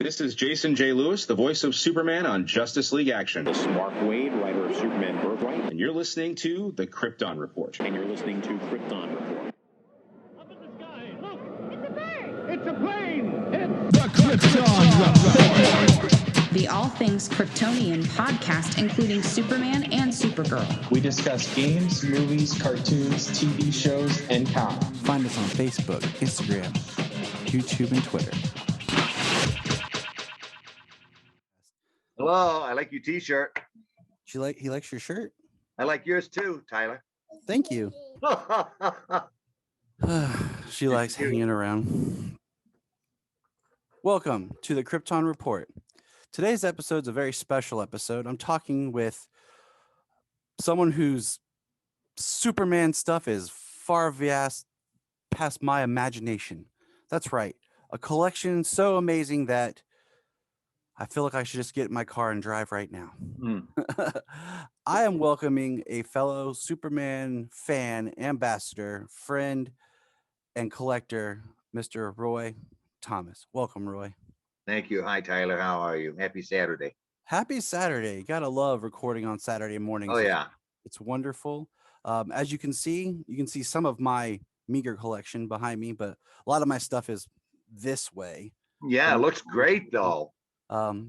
This is Jason J. Lewis, the voice of Superman on Justice League Action. This is Mark Waid, writer of Superman Birthright. And you're listening to The Krypton Report. And you're listening to Krypton Report. Up in the sky, look! It's a bird! It's a plane! It's the Krypton Report! The All Things Kryptonian podcast, including Superman and Supergirl. We discuss games, movies, cartoons, TV shows, and comics. Find us on Facebook, Instagram, YouTube, and Twitter. Hello, I like your t-shirt. He likes your shirt? I like yours too, Tyler. Thank you. She likes hanging around. Welcome to the Krypton Report. Today's episode is a very special episode. I'm talking with someone whose Superman stuff is far past my imagination. That's right. A collection so amazing that I feel like I should just get in my car and drive right now. I am welcoming a fellow Superman fan, ambassador, friend, and collector, Mr. Roy Thomas. Welcome, Roy. Thank you. Hi, Tyler. How are you? Happy Saturday. Happy Saturday. Gotta love recording on Saturday mornings. Oh, yeah. It's wonderful. As you can see some of my meager collection behind me, but a lot of my stuff is this way. Yeah, it looks great, though.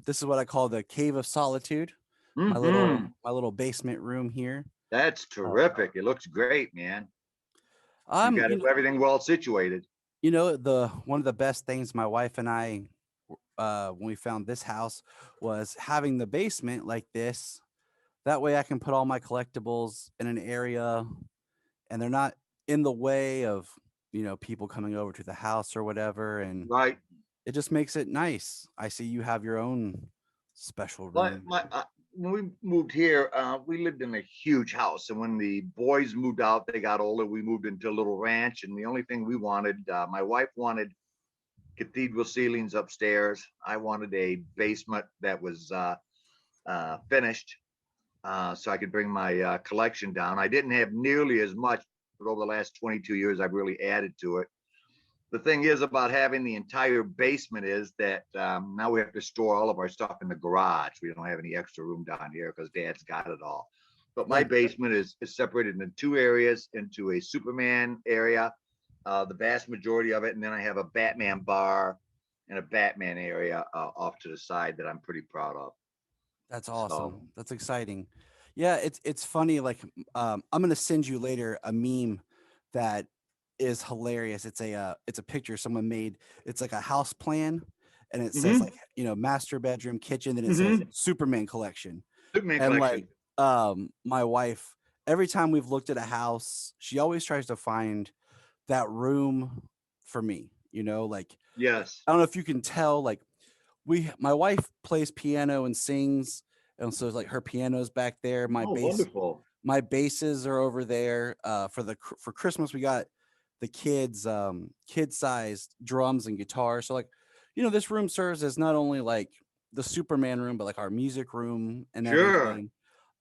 This is what I call the Cave of Solitude. My little basement room here. That's terrific. It looks great, man. You got everything well situated. You know, one of the best things my wife and I, when we found this house, was having the basement like this. That way I can put all my collectibles in an area and they're not in the way of, people coming over to the house or whatever. And right. It just makes it nice. I see you have your own special room. When we moved here, we lived in a huge house. And when the boys moved out, they got older. We moved into a little ranch. And the only thing we wanted, my wife wanted cathedral ceilings upstairs. I wanted a basement that was finished so I could bring my collection down. I didn't have nearly as much, but over the last 22 years, I've really added to it. The thing is about having the entire basement is that now we have to store all of our stuff in the garage. We don't have any extra room down here because Dad's got it all. But my basement is separated into two areas, into a Superman area, the vast majority of it. And then I have a Batman bar and a Batman area off to the side that I'm pretty proud of. That's awesome. That's exciting. Yeah, it's funny. Like I'm going to send you later a meme that is hilarious. It's a picture someone made. It's like a house plan and it says like, master bedroom, kitchen, then it says Superman collection. Like my wife, every time we've looked at a house, she always tries to find that room for me, like, yes. I don't know if you can tell, like my wife plays piano and sings, and so like her piano's back there. Wonderful. My basses are over there. For Christmas we got the kid-sized drums and guitars. So like, this room serves as not only like the Superman room, but like our music room and everything.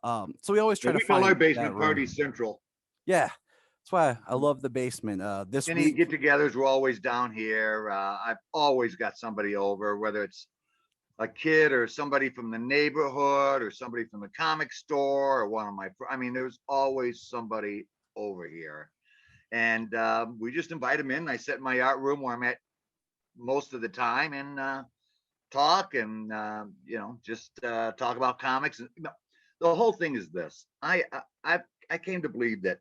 So we always try to find our basement party central. Yeah. That's why I love the basement. Any get-togethers, we're always down here. I've always got somebody over, whether it's a kid or somebody from the neighborhood or somebody from the comic store or one of my, there's always somebody over here. And we just invite them in. I sit in my art room where I'm at most of the time and talk and, just talk about comics. And the whole thing is this. I came to believe that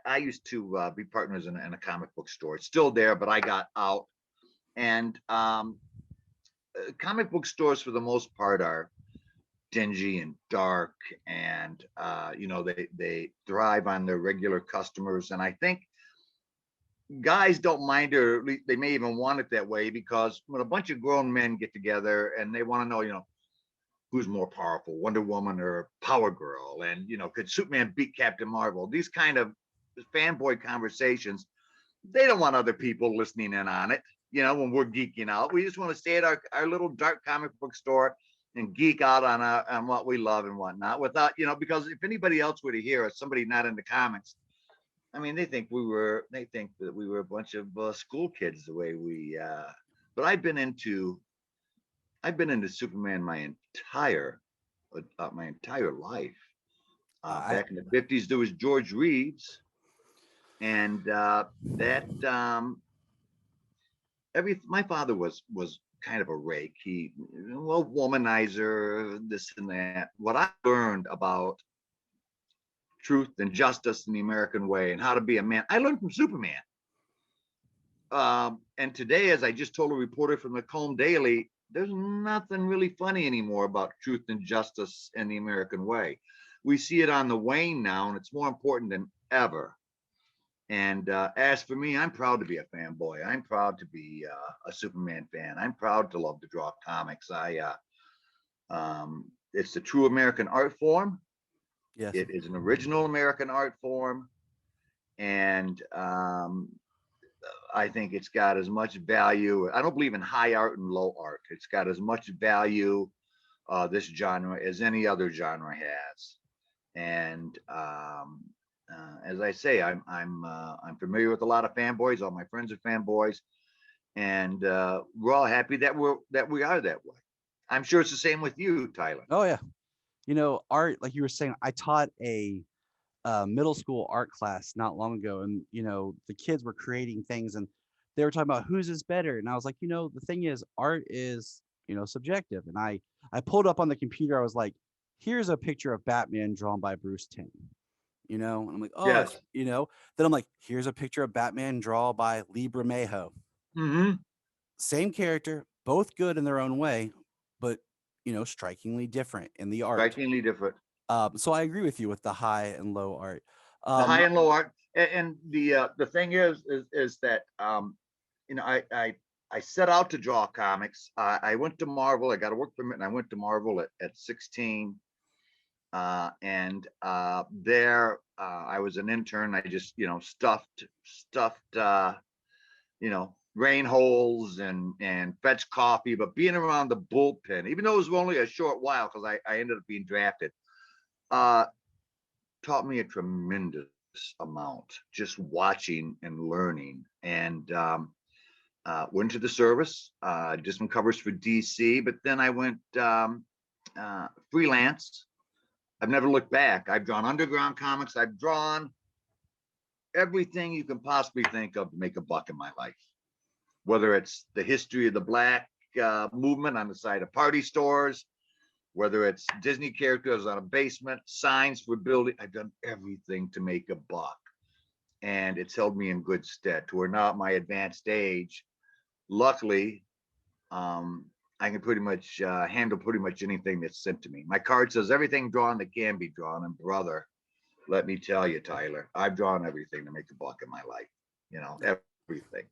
I used to be partners in a comic book store. It's still there, but I got out. And comic book stores, for the most part, are dingy and dark, and they thrive on their regular customers. And I think guys don't mind, or at least they may even want it that way, because when a bunch of grown men get together and they want to know, who's more powerful, Wonder Woman or Power Girl, and could Superman beat Captain Marvel? These kind of fanboy conversations, they don't want other people listening in on it. When we're geeking out, we just want to stay at our little dark comic book store and geek out on what we love and whatnot, without, because if anybody else were to hear us, somebody not into comics, they think that we were a bunch of school kids the way we but I've been into Superman my entire life. Back in the 50s, there was George Reeves, and my father was kind of a rake. He, well, womanizer, this and that. What I learned about truth and justice in the American way and how to be a man, I learned from Superman. And today, as I just told a reporter from the Comb Daily, there's nothing really funny anymore about truth and justice and the American way. We see it on the wane now, and it's more important than ever. And as for me, I'm proud to be a fanboy. I'm proud to be a Superman fan. I'm proud to love to draw comics. It's the true American art form. Yes. It is an original American art form, and I think it's got as much value. I don't believe in high art and low art. It's got as much value, this genre, as any other genre has. And as I say, I'm familiar with a lot of fanboys. All my friends are fanboys, and we're all happy that we are that way. I'm sure it's the same with you, Tyler. Oh yeah. Art, like you were saying, I taught a middle school art class not long ago, and the kids were creating things, and they were talking about whose is better, and I was like, the thing is, art is subjective, and I pulled up on the computer. I was like, here's a picture of Batman drawn by Bruce Timm, and I'm like, oh, Yes. Then I'm like, here's a picture of Batman drawn by Lee Bermejo. Mm-hmm. Same character, both good in their own way, but strikingly different in the art. Strikingly different. So I agree with you with the high and low art. The high and low art, and the thing is that I set out to draw comics. I went to Marvel. I got a work permit, and I went to Marvel at 16. And there I was an intern. I just stuffed rain holes and fetched coffee. But being around the bullpen, even though it was only a short while, because I ended up being drafted, taught me a tremendous amount just watching and learning. And went to the service, did some covers for DC, but then I went freelance. I've never looked back. I've drawn underground comics. I've drawn everything you can possibly think of to make a buck in my life, whether it's the history of the Black movement on the side of party stores, whether it's Disney characters on a basement, signs for building. I've done everything to make a buck, and it's held me in good stead to where now at my advanced age, luckily, I can pretty much handle pretty much anything that's sent to me. My card says everything drawn that can be drawn, and brother, let me tell you, Tyler, I've drawn everything to make a buck in my life. Everything.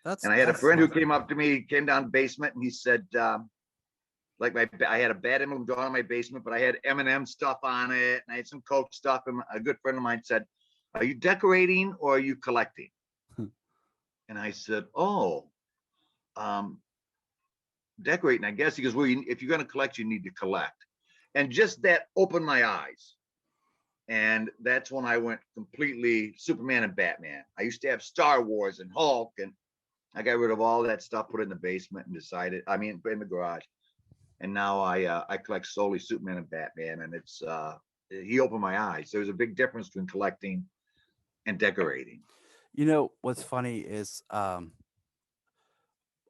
And I had a friend who came up to me, came down the basement, and he said, I had a Bad Emblem drawn in my basement, but I had M&M stuff on it, and I had some Coke stuff. And a good friend of mine said, "Are you decorating or are you collecting?" And I said, "Oh, decorating, I guess." He goes, "Well, if you're going to collect, you need to collect." And just that opened my eyes. And that's when I went completely Superman and Batman. I used to have Star Wars and Hulk, and I got rid of all that stuff, put it in the basement, and decided, in the garage. And now I collect solely Superman and Batman, and it's he opened my eyes. There's a big difference between collecting and decorating. What's funny is I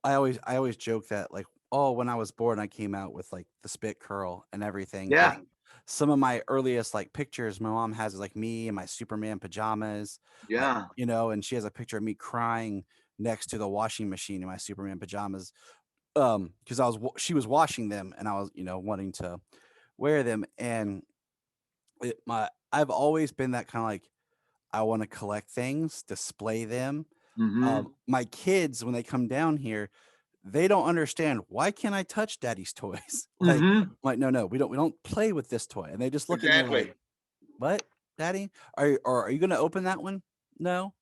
always joke that, like, oh, when I was born, I came out with like the spit curl and everything. Yeah. Some of my earliest like pictures my mom has is like me in my Superman pajamas. Yeah. And she has a picture of me crying next to the washing machine in my Superman pajamas. Because she was washing them, and I was, wanting to wear them. And I've always been that kind of like, I want to collect things, display them. Mm-hmm. My kids, when they come down here, they don't understand, why can't I touch daddy's toys? Like, no, we don't play with this toy. And they just look at me like, what, daddy? Are you going to open that one? No.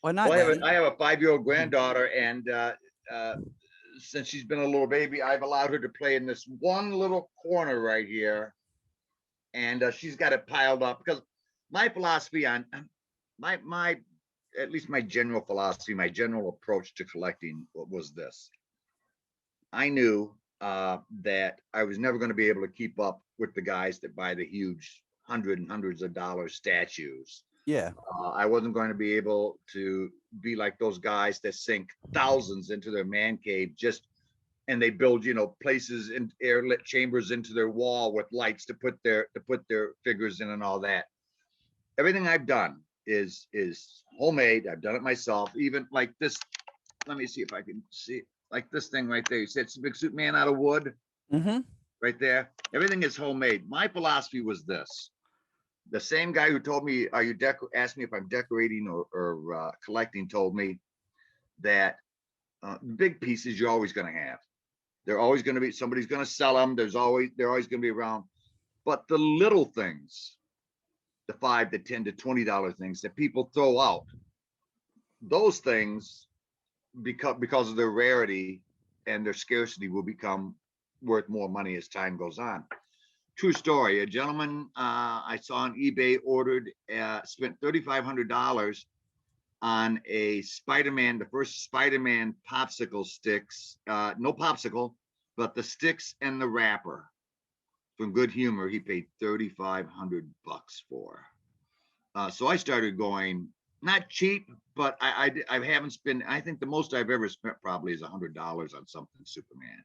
Why not? Well, Daddy? I have a 5-year-old granddaughter, and since she's been a little baby, I've allowed her to play in this one little corner right here. And she's got it piled up, because my philosophy on my at least my general philosophy, my general approach to collecting was this. I knew that I was never going to be able to keep up with the guys that buy the huge hundreds of dollars statues. Yeah. I wasn't going to be able to be like those guys that sink thousands into their man cave and they build, places in airlit chambers into their wall with lights to put their figures in and all that. Everything I've done is homemade. I've done it myself. Even like this. Let me see if I can see it. Like this thing right there. You said it's a big Superman out of wood. Mm-hmm. Right there. Everything is homemade. My philosophy was this. The same guy who told me, asked me if I'm decorating or collecting, told me that big pieces you're always going to have. They're always going to be, somebody's going to sell them. They're always going to be around. But the little things, the $5, the $10, the $20 things that people throw out, those things, because of their rarity and their scarcity, will become worth more money as time goes on. True story. A gentleman I saw on eBay spent $3,500 on a Spider-Man, the first Spider-Man popsicle sticks. No popsicle, but the sticks and the wrapper. From Good Humor, he paid $3,500 for. So I started going, not cheap, but I haven't spent. I think the most I've ever spent probably is $100 on something Superman.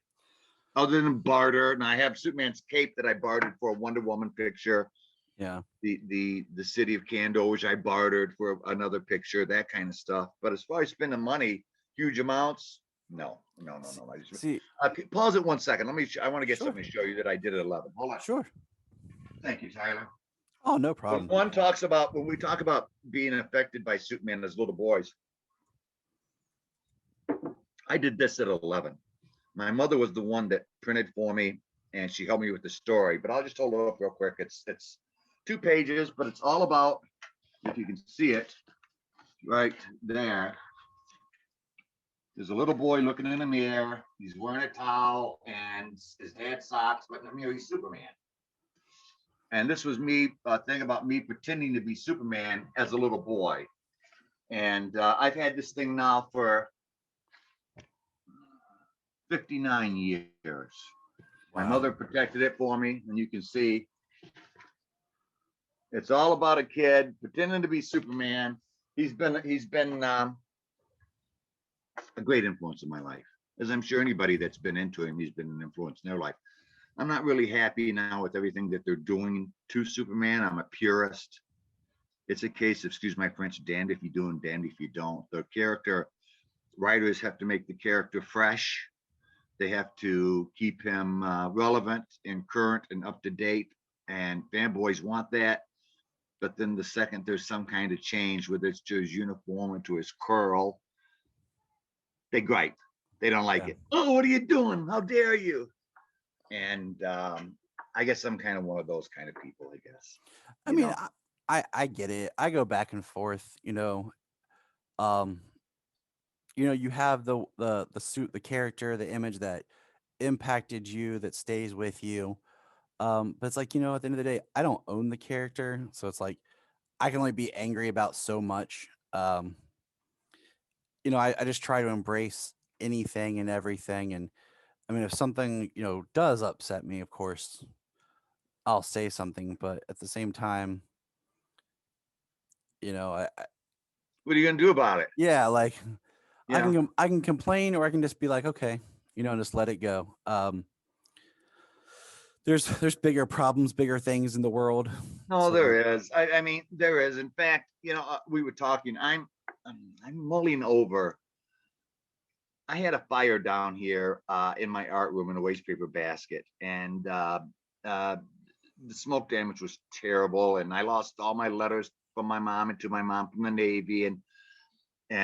Other than barter, and I have Superman's cape that I bartered for a Wonder Woman picture. Yeah. The city of Kando, which I bartered for another picture, that kind of stuff. But as far as spending money, huge amounts, no. I just See, pause it 1 second. I want to get Sure. something to show you that I did at 11. Hold on. sure. Thank you, Tyler. Oh, no When problem. when we talk about being affected by Superman as little boys, I did this at 11. My mother was the one that printed for me, and she helped me with the story. But I'll just hold it up real quick. It's 2 pages, but it's all about, if you can see it right there. There's a little boy looking in a mirror. He's wearing a towel and his dad's socks, but in the mirror, he's Superman. And this was me, thing about me pretending to be Superman as a little boy. And I've had this thing now for 59 years. My Wow. mother protected it for me, and you can see it's all about a kid pretending to be Superman. He's been a great influence in my life, as I'm sure anybody that's been into him, he's been an influence in their life. I'm not really happy now with everything that they're doing to Superman. I'm a purist. It's a case of, excuse my French, damned if you do and damned if you don't. The character writers have to make the character fresh. They have to keep him relevant and current and up to date. And fanboys want that. But then the second there's some kind of change, whether it's to his uniform or to his curl, they gripe. They don't like it. Oh, what are you doing? How dare you? And I guess I'm kind of one of those kind of people, I guess. I mean, I get it. I go back and forth, you have the suit, the character, the image that impacted you, that stays with you. But it's like, at the end of the day, I don't own the character. So it's like, I can only be angry about so much. I just try to embrace anything and everything. And I mean, if something, does upset me, of course, I'll say something. But at the same time, I What are you gonna do about it? yeah, like Yeah. I can complain, or I can just be like, okay, and just let it go. There's bigger problems, bigger things in the world. No, So, there is. I mean, there is. In fact, we were talking. I'm mulling over. I had a fire down here in my art room in a waste paper basket, and the smoke damage was terrible. And I lost all my letters from my mom and to my mom from the Navy, and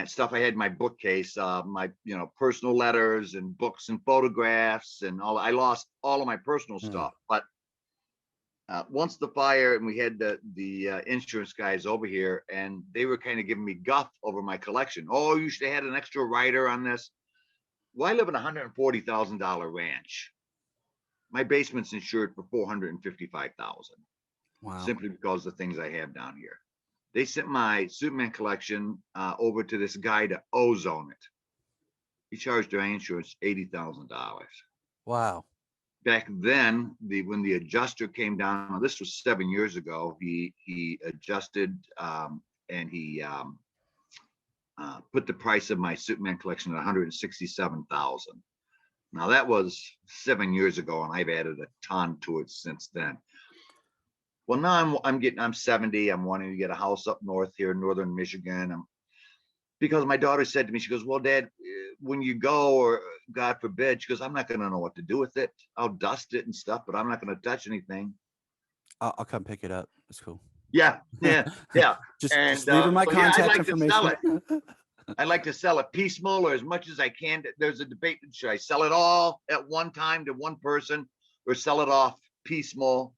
stuff I had in my bookcase, my personal letters and books and photographs and all. I lost all of my personal stuff. But once the fire, and we had the insurance guys over here, and they were kind of giving me guff over my collection. Oh, you should have had an extra writer on this. Well, I live in a $140,000 ranch. My basement's insured for $455,000. wow. Simply because of the things I have down here. They sent my Superman collection over to this guy to ozone it. He charged our insurance $80,000. Wow. Back then, when the adjuster came down, this was 7 years ago. He adjusted and he put the price of my Superman collection at $167,000. Now that was 7 years ago, and I've added a ton to it since then. Well, now I'm 70. I'm wanting to get a house up north here in northern Michigan. Because my daughter said to me, she goes, "Well, Dad, when you go, or God forbid," she goes, "I'm not going to know what to do with it. I'll dust it and stuff, but I'm not going to touch anything." I'll come pick it up. It's cool. Yeah. Just leave her my contact I'd like information. to sell it. I'd like to sell it piecemeal or as much as I can. There's a debate: should I sell it all at one time to one person, or sell it off piecemeal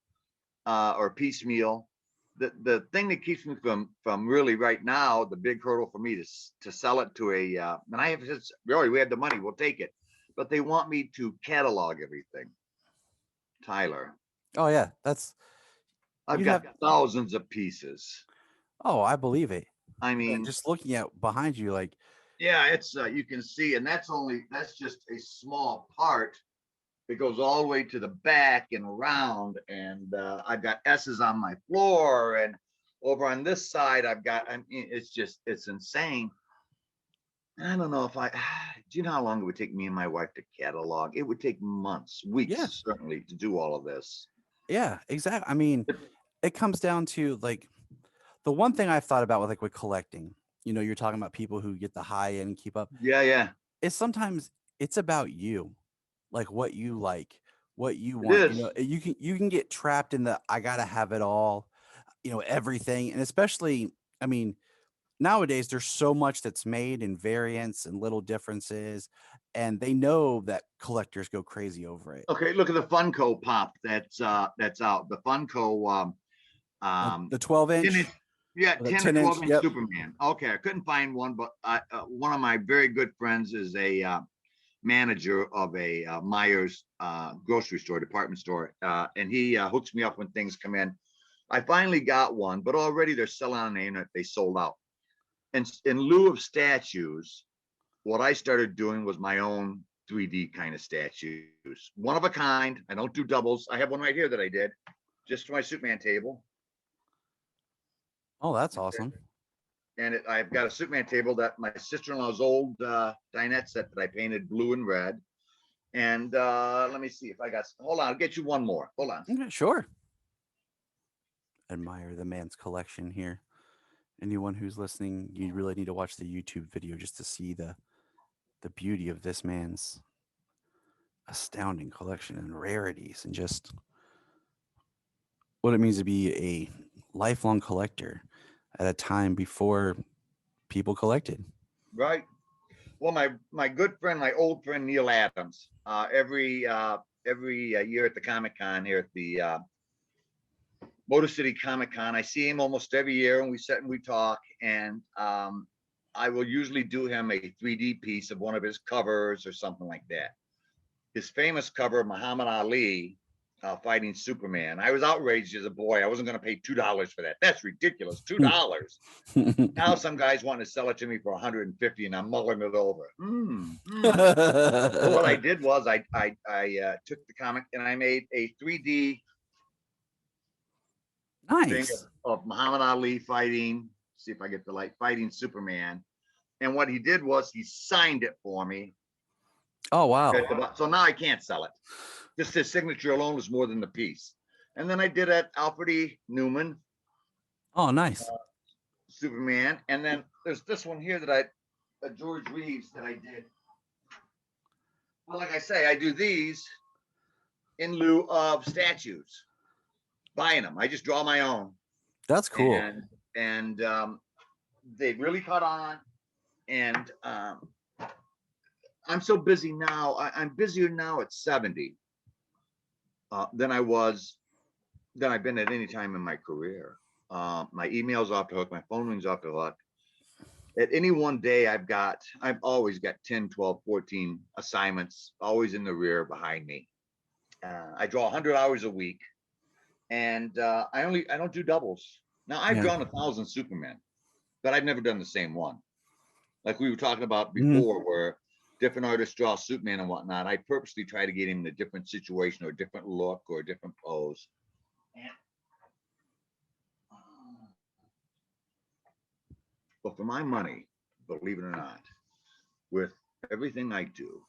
or piecemeal? The thing that keeps me from really right now, the big hurdle for me to sell it to a and I have really, we have the money, we'll take it, but they want me to catalog everything. Tyler. Oh yeah, I've got thousands of pieces. Oh, I believe it. I mean, just looking at behind you, like, yeah, it's you can see, and that's just a small part. It goes all the way to the back and around, and I've got S's on my floor, and over on this side I've got. It's insane. I don't know if do you know how long it would take me and my wife to catalog? It would take months, weeks, certainly, to do all of this. Yeah, exactly. I mean, it comes down to like the one thing I've thought about with collecting. You're talking about people who get the high end and keep up. Yeah. Is sometimes it's about you. Like what you like, what you want. You can get trapped in the I gotta have it all, everything. And especially, I mean, nowadays there's so much that's made in variants and little differences, and they know that collectors go crazy over it. Okay, look at the Funko Pop that's out. The Funko the 12-inch. Yeah, 10 or 12 inch yep. Superman. Okay, I couldn't find one, but one of my very good friends is a manager of a Myers grocery store, department store, and he hooks me up when things come in. I finally got one, but already they're selling on the internet. They sold out. And in lieu of statues, what I started doing was my own 3D kind of statues, one of a kind. I don't do doubles. I have one right here that I did just for my Superman table. Oh, that's awesome. And I've got a Superman table that my sister-in-law's old dinette set that I painted blue and red. And let me see if I got, hold on, I'll get you one more. Hold on. Okay, sure. Admire the man's collection here. Anyone who's listening, you really need to watch the YouTube video just to see the beauty of this man's astounding collection and rarities, and just what it means to be a lifelong collector at a time before people collected. Right. Well, my good friend, my old friend Neil Adams, every year at the Comic-Con here at the Motor City Comic-Con, I see him almost every year, and we sit and we talk, and I will usually do him a 3D piece of one of his covers or something like that. His famous cover of Muhammad Ali fighting Superman. I was outraged as a boy. I wasn't going to pay $2 for that. That's ridiculous. $2. Now some guys want to sell it to me for $150, and I'm mulling it over. So what I did was I took the comic and I made a 3D thing of Muhammad Ali fighting. See if I get the light, fighting Superman. And what he did was he signed it for me. Oh, wow. So now I can't sell it. Just his signature alone was more than the piece. And then I did at Alfred E. Newman. Oh, nice. Superman. And then there's this one here that George Reeves that I did. Well, like I say, I do these in lieu of statues. Buying them. I just draw my own. That's cool. And they really caught on. And I'm so busy now. I'm busier now at 70 than I've been at any time in my career. My email's off the hook. My phone rings off the hook. At any one day, I've always got 10, 12, 14 assignments, always in the rear behind me. I draw 100 hours a week, and I don't do doubles. Now I've Yeah. drawn 1,000 Supermen, but I've never done the same one. Like we were talking about Mhm. before, where different artists draw Superman and whatnot. I purposely try to get him in a different situation or a different look or a different pose. But for my money, believe it or not, with everything I do,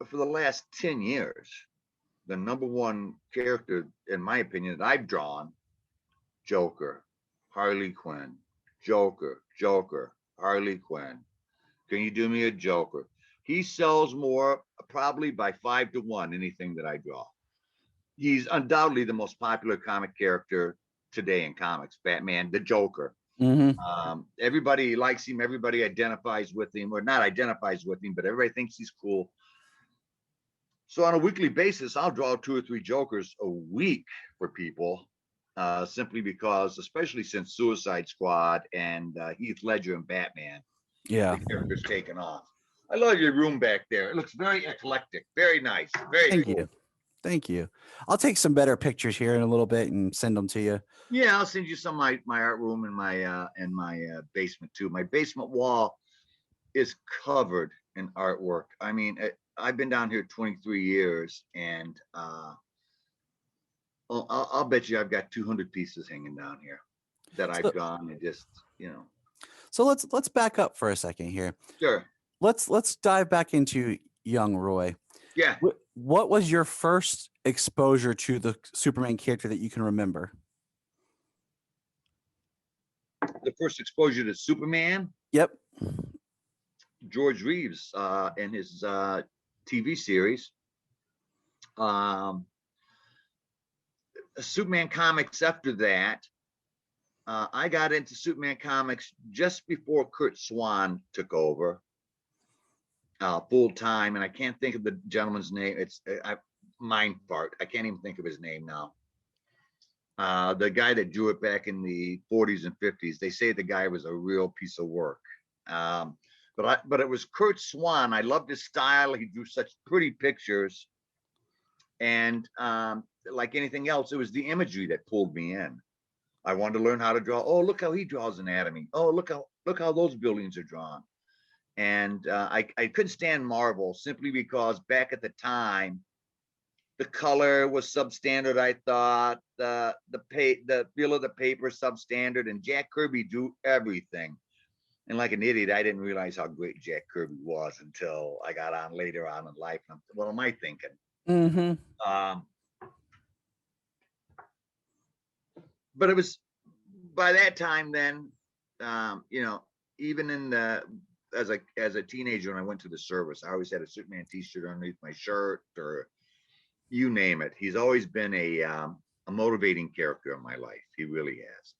for the last 10 years, the number one character, in my opinion, that I've drawn, Joker, Harley Quinn, Joker, Harley Quinn. Can you do me a Joker? He sells more, probably by 5 to 1, anything that I draw. He's undoubtedly the most popular comic character today in comics, Batman, the Joker. Everybody likes him. Everybody identifies with him, or not identifies with him, but everybody thinks he's cool. So on a weekly basis, I'll draw 2 or 3 Jokers a week for people, simply because, especially since Suicide Squad and Heath Ledger and Batman, Yeah. the character's taken off. I love your room back there. It looks very eclectic, very nice, very Thank cool. you. Thank you. I'll take some better pictures here in a little bit and send them to you. Yeah, I'll send you some of my art room and my basement too. My basement wall is covered in artwork. I mean, I've been down here 23 years, and I'll bet you I've got 200 pieces hanging down here that I've drawn, and just, you know. So let's back up for a second here. Sure. Let's dive back into young Roy. Yeah. What was your first exposure to the Superman character that you can remember? The first exposure to Superman, Yep. George Reeves, and his TV series. Superman comics after that. I got into Superman comics just before Kurt Swan took over full time, and I can't think of the gentleman's name. It's mind fart. I can't even think of his name now. The guy that drew it back in the 40s and 50s. They say the guy was a real piece of work. But it was Kurt Swan. I loved his style. He drew such pretty pictures, and like anything else, it was the imagery that pulled me in. I wanted to learn how to draw. Oh, look how he draws anatomy. Oh, look how those buildings are drawn. And I couldn't stand Marvel, simply because back at the time, the color was substandard. I thought the feel of the paper substandard, and Jack Kirby drew everything. And like an idiot, I didn't realize how great Jack Kirby was until I got on later on in life. What am I thinking? Mm-hmm. But it was by that time then, you know, even in as a teenager, when I went to the service, I always had a Superman t-shirt underneath my shirt, or you name it. He's always been a motivating character in my life. He really has.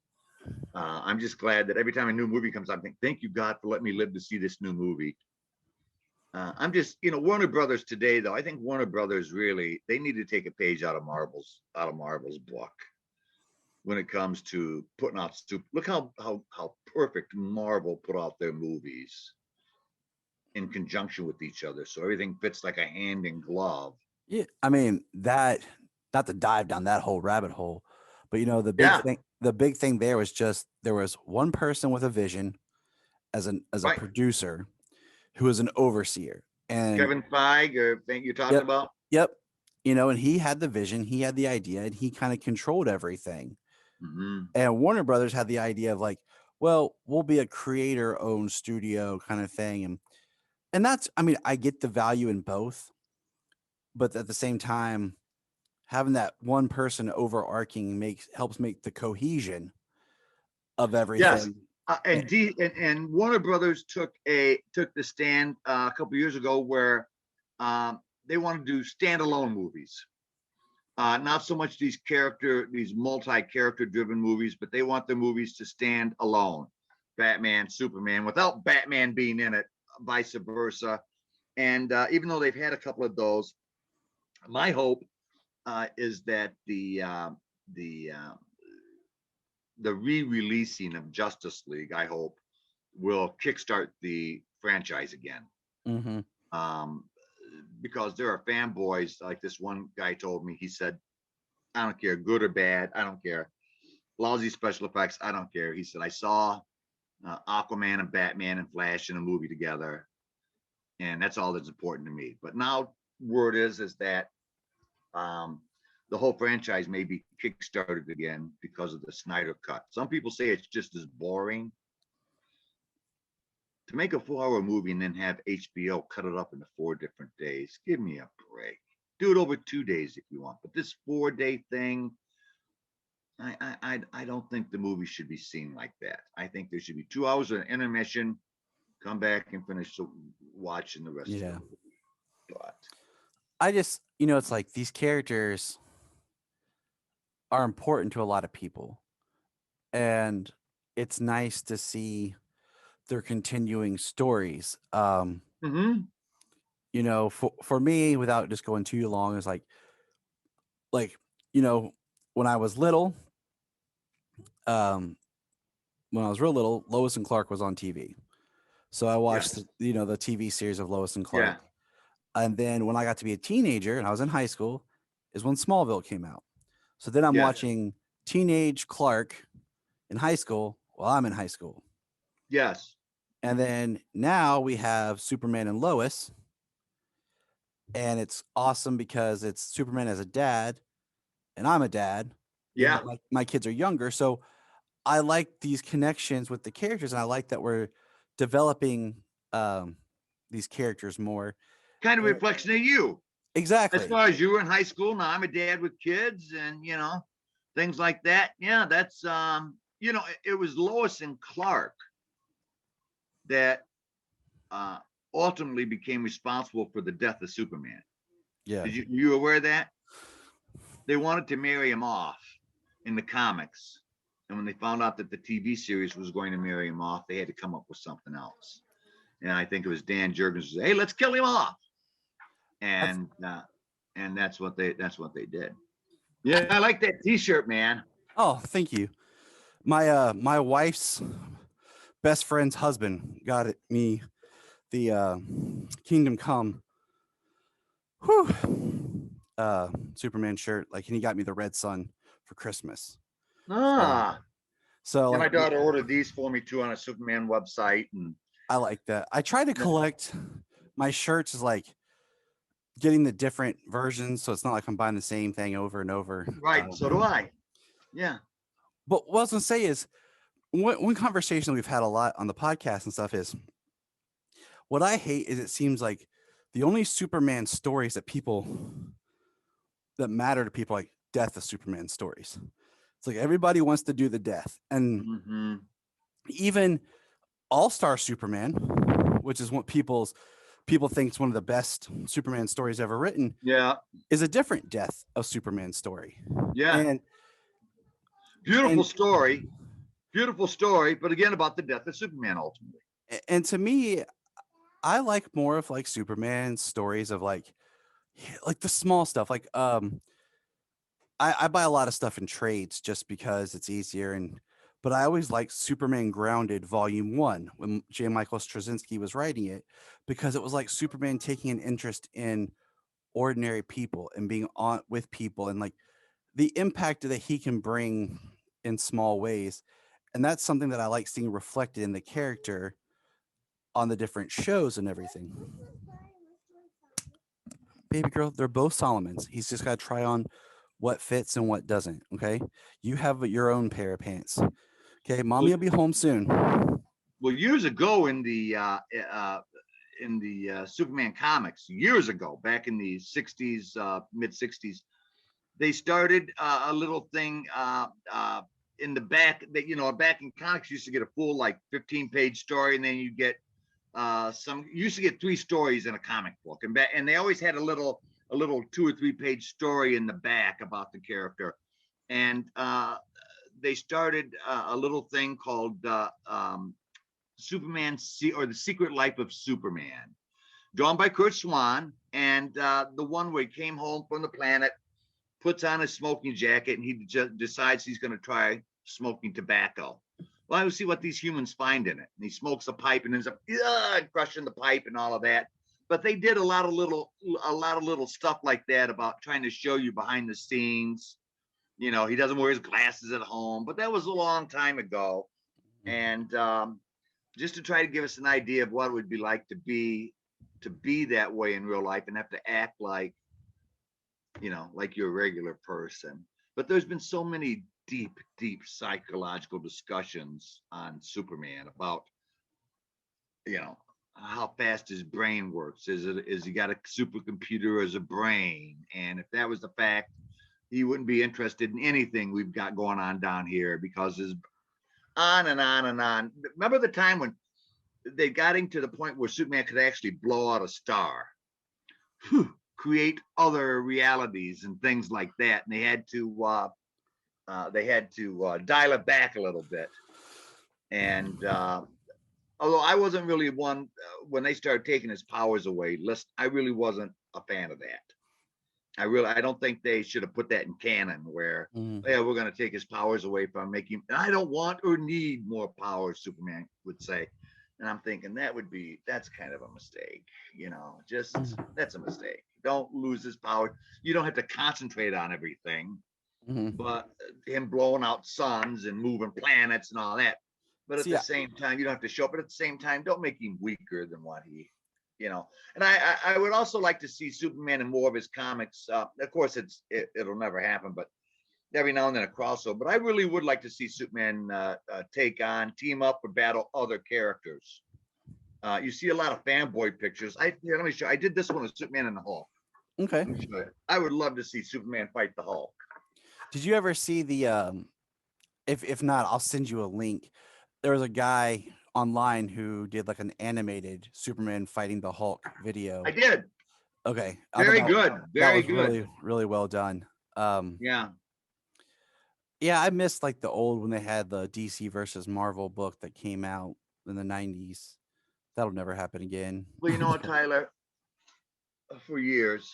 I'm just glad that every time a new movie comes out, I think, thank you, God, for letting me live to see this new movie. I'm just, you know, Warner Brothers today, though, I think Warner Brothers really, they need to take a page out of Marvel's book when it comes to putting out look how perfect Marvel put out their movies in conjunction with each other, so everything fits like a hand in glove. Yeah, I mean, that, not to dive down that whole rabbit hole, but you know, the big thing there was just, there was one person with a vision as a Right. producer who was an overseer, and Kevin Feige, or thing you're talking about. Yep. You know, and he had the vision, he had the idea, and he kind of controlled everything. Mm-hmm. And Warner Brothers had the idea of like, well, we'll be a creator-owned studio kind of thing. And that's, I mean, I get the value in both, but at the same time, having that one person overarching helps make the cohesion of everything. Yes. And Warner Brothers took the stand a couple years ago where they want to do standalone movies. Not so much these multi-character driven movies, but they want the movies to stand alone. Batman, Superman, without Batman being in it, vice versa. And even though they've had a couple of those, my hope is that the re-releasing of Justice League, I hope, will kickstart the franchise again. Mm-hmm. Because there are fanboys, like this one guy told me. He said, I don't care, good or bad. I don't care. Lousy special effects. I don't care. He said, I saw Aquaman and Batman and Flash in a movie together. And that's all that's important to me. But now word is that the whole franchise may be kickstarted again because of the Snyder Cut. Some people say it's just as boring. To make a 4-hour movie and then have HBO cut it up into 4 different days, give me a break. Do it over 2 days if you want. But this 4-day thing, I don't think the movie should be seen like that. I think there should be 2 hours of intermission, come back and finish watching the rest of the movie. But I just, it's like these characters are important to a lot of people. And it's nice to see their continuing stories. For me, without just going too long, is like, when I was little, Lois and Clark was on TV. So I watched, the TV series of Lois and Clark. Yeah. And then when I got to be a teenager and I was in high school is when Smallville came out. So then I'm watching teenage Clark in high school while I'm in high school. Yes. And then now we have Superman and Lois. And it's awesome because it's Superman as a dad and I'm a dad. Yeah. My kids are younger. So I like these connections with the characters. And I like that we're developing these characters more. Kind of reflection of you. Exactly. As far as you were in high school, now I'm a dad with kids and, things like that. Yeah, that's, it was Lois and Clark that ultimately became responsible for the death of Superman. Yeah. Did you aware of that? They wanted to marry him off in the comics. And when they found out that the TV series was going to marry him off, they had to come up with something else. And I think it was Dan Jurgens who said, hey, let's kill him off. And that's what they did. Yeah, I like that T-shirt, man. Oh, thank you. My wife's best friend's husband got me the Kingdom Come Superman shirt. And he got me the Red Sun for Christmas. So my daughter ordered these for me too on a Superman website, and I like that. I try to collect my shirts is getting the different versions, so it's not like I'm buying the same thing over and over. Right. So do I. Yeah. But what I was gonna say is one conversation we've had a lot on the podcast and stuff is what I hate is it seems like the only Superman stories that matter to people, like death of Superman stories. It's like everybody wants to do the death. And even All-Star Superman, which is what people think is one of the best Superman stories ever written, is a different death of Superman story. Yeah. And beautiful story, but again about the death of Superman ultimately. And to me, I like more of Superman stories of like the small stuff. I buy a lot of stuff in trades just because it's easier, but I always like Superman Grounded Volume 1 when J. Michael Straczynski was writing it, because it was like Superman taking an interest in ordinary people and being on with people and the impact that he can bring in small ways. And that's something that I like seeing reflected in the character on the different shows and everything. Baby girl, they're both Solomons. He's just got to try on what fits and what doesn't. Okay. You have your own pair of pants. Okay. Mommy will be home soon. Well, years ago in the Superman comics, years ago, back in the 60s, mid 60s, they started a little thing in the back that, back in comics, you used to get a full 15-page story, and then you get you used to get 3 stories in a comic book, and they always had a little 2 or 3 page story in the back about the character. And they started a little thing called Superman or The Secret Life of Superman, drawn by Kurt Swan. And the one where he came home from the planet, puts on his smoking jacket, and he just decides he's going to try smoking tobacco. Well, I see what these humans find in it. And he smokes a pipe and ends up crushing the pipe and all of that. But they did a lot of little stuff like that about trying to show you behind the scenes You know, he doesn't wear his glasses at home, but that was a long time ago. And just to try to give us an idea of what it would be like to be that way in real life and have to act like, you know, like you're a regular person. But there's been so many deep psychological discussions on Superman about, you know, how fast his brain works. Is he got a supercomputer as a brain? And if that was the fact, he wouldn't be interested in anything we've got going on down here, because his on and on and on. Remember the time when they got into the point where Superman could actually blow out a star, create other realities and things like that, and they had to dial it back a little bit. And although I wasn't really one when they started taking his powers away, I really wasn't a fan of that. I don't think they should have put that in canon where, yeah, we're going to take his powers away from making. I don't want or need more powers, Superman would say. And I'm thinking that's kind of a mistake, you know, that's a mistake. Don't lose his power. You don't have to concentrate on everything, but him blowing out suns and moving planets and all that. But at the same time, you don't have to show up. But at the same time, don't make him weaker than what he, you know. And I would also like to see Superman in more of his comics. Of course, it'll never happen, but every now and then a crossover. But I really would like to see Superman team up or battle other characters. You see a lot of fanboy pictures. Let me show. I did this one with Superman and the Hulk. Okay. I would love to see Superman fight the Hulk. Did you ever see the? If not, I'll send you a link. There was a guy online who did like an animated Superman fighting the Hulk video. I did. Okay. Very good. Very good. Really, really well done. Yeah. Yeah, I missed like the old when they had the DC versus Marvel book that came out in the 90s. That'll never happen again. Well, you know what, Tyler? For years,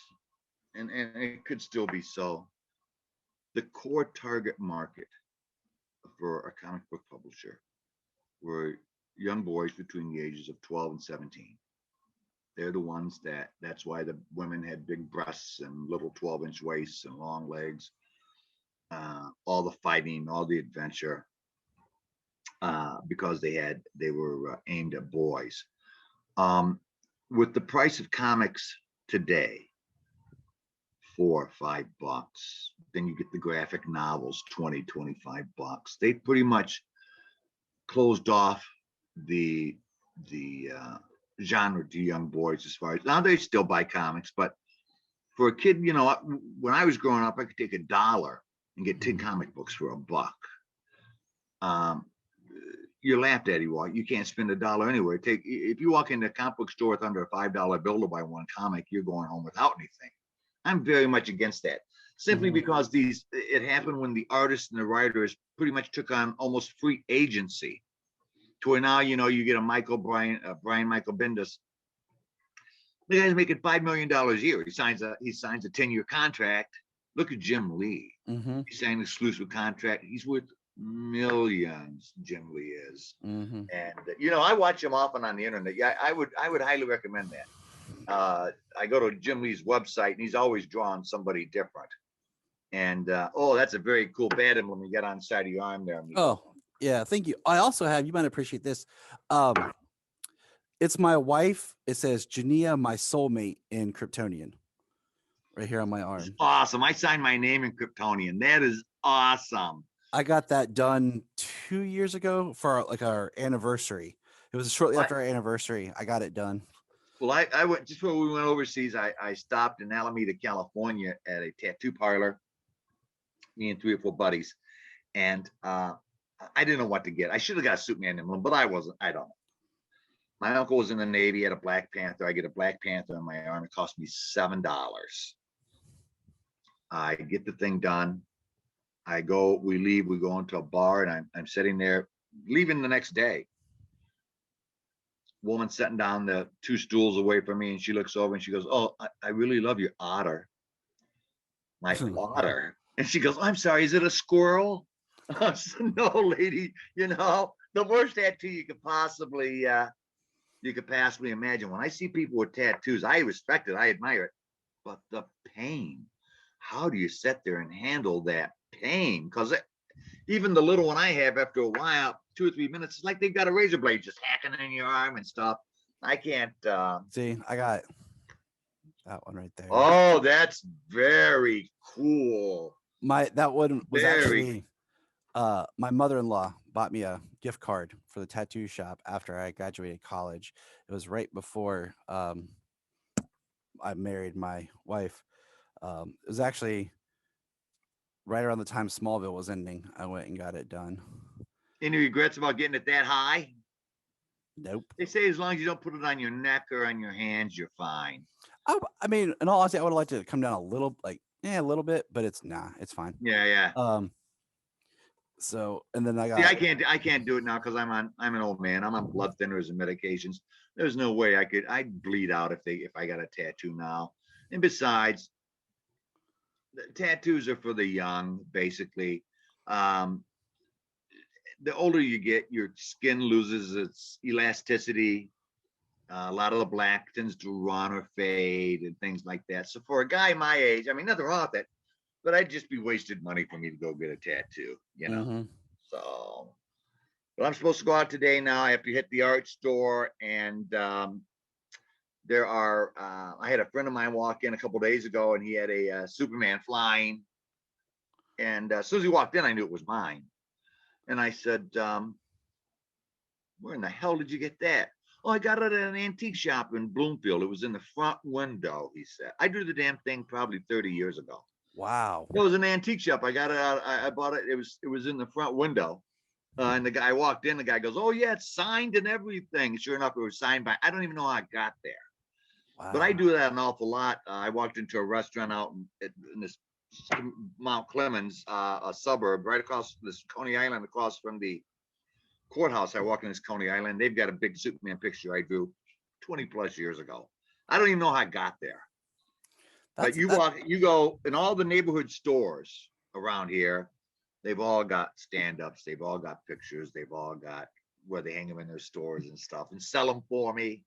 and it could still be so, the core target market for a comic book publisher were young boys between the ages of 12 and 17. They're the ones that's why the women had big breasts and little 12-inch waists and long legs. All the fighting, all the adventure, because they were aimed at boys. With the price of comics today, $4 or $5, then you get the graphic novels, $20, $25. They pretty much closed off the genre to young boys. As far as now, they still buy comics, but for a kid, you know, when I was growing up, I could take $1 and get 10 comic books for $1. You're laughed at. You can't spend $1 anywhere. If you walk into a comic book store with under a $5 bill to buy one comic, you're going home without anything. I'm very much against that, simply because it happened when the artists and the writers pretty much took on almost free agency, to where now, you know, you get a Brian Michael Bendis. The guy's making $5 million a year. He signs a 10-year contract. Look at Jim Lee. He signed an exclusive contract. He's worth millions. Jim Lee is, and you know, I watch him often on the internet. Yeah, I would highly recommend that. I go to Jim Lee's website, and he's always drawing somebody different. And that's a very cool bat emblem you got on the side of your arm there. Oh, yeah, thank you. I also have, you might appreciate this. It's my wife. It says Jania, my soulmate, in Kryptonian, right here on my arm. It's awesome. I signed my name in Kryptonian. That is awesome. I got that done 2 years ago for like our anniversary. It was shortly after our anniversary. I got it done. Well, I went just before we went overseas. I stopped in Alameda, California, at a tattoo parlor. Me and 3 or 4 buddies, and I didn't know what to get. I should have got a Superman emblem, but I wasn't. I don't know. My uncle was in the Navy, had a Black Panther. I get a Black Panther on my arm. It cost me $7. I get the thing done. We leave, we go into a bar, and I'm sitting there, leaving the next day. Woman sitting down the 2 stools away from me, and she looks over and she goes, "Oh, I really love your otter." My otter. And she goes, "I'm sorry, is it a squirrel?" I said, "No, lady, you know, the worst tattoo you could possibly imagine. When I see people with tattoos, I respect it, I admire it, but the pain, how do you sit there and handle that pain because even the little one I have, after a while, 2 or 3 minutes, it's like they've got a razor blade just hacking in your arm and stuff. I can't. See, I got that one right there. Oh, that's very cool. That one was Very. actually my mother-in-law bought me a gift card for the tattoo shop after I graduated college. It was right before I married my wife. It was actually right around the time Smallville was ending. I went and got it done. Any regrets about getting it that high? Nope. They say as long as you don't put it on your neck or on your hands, you're fine. I mean, in all honesty, I would have liked it to come down a little, a little bit, but it's fine. Yeah. So, and then I got. See, I can't do it now because I'm an old man. I'm on blood thinners and medications. There's no way I'd bleed out if I got a tattoo now. And besides, the tattoos are for the young, basically. The older you get, your skin loses its elasticity. A lot of the black tends to run or fade and things like that. So for a guy my age, I mean, nothing wrong with it, but I'd just be wasted money for me to go get a tattoo, you know? Mm-hmm. So, but I'm supposed to go out today now. I have to hit the art store, and there are, I had a friend of mine walk in a couple days ago, and he had a Superman flying. And as soon as he walked in, I knew it was mine. And I said, where in the hell did you get that? Oh, I got it at an antique shop in Bloomfield. It was in the front window, he said. I drew the damn thing probably 30 years ago. Wow. It was an antique shop. I got it out. I bought it. It was in the front window. And the guy walked in. The guy goes, "Oh yeah, it's signed and everything." Sure enough, it was signed by. I don't even know how I got there. Wow. But I do that an awful lot. I walked into a restaurant out in this Mount Clemens, a suburb right across this Coney Island, across from the courthouse. I walk in this Coney Island. They've got a big Superman picture I drew 20 plus years ago. I don't even know how I got there. But you go in all the neighborhood stores around here, they've all got stand-ups, they've all got pictures, they've all got where they hang them in their stores and stuff and sell them for me.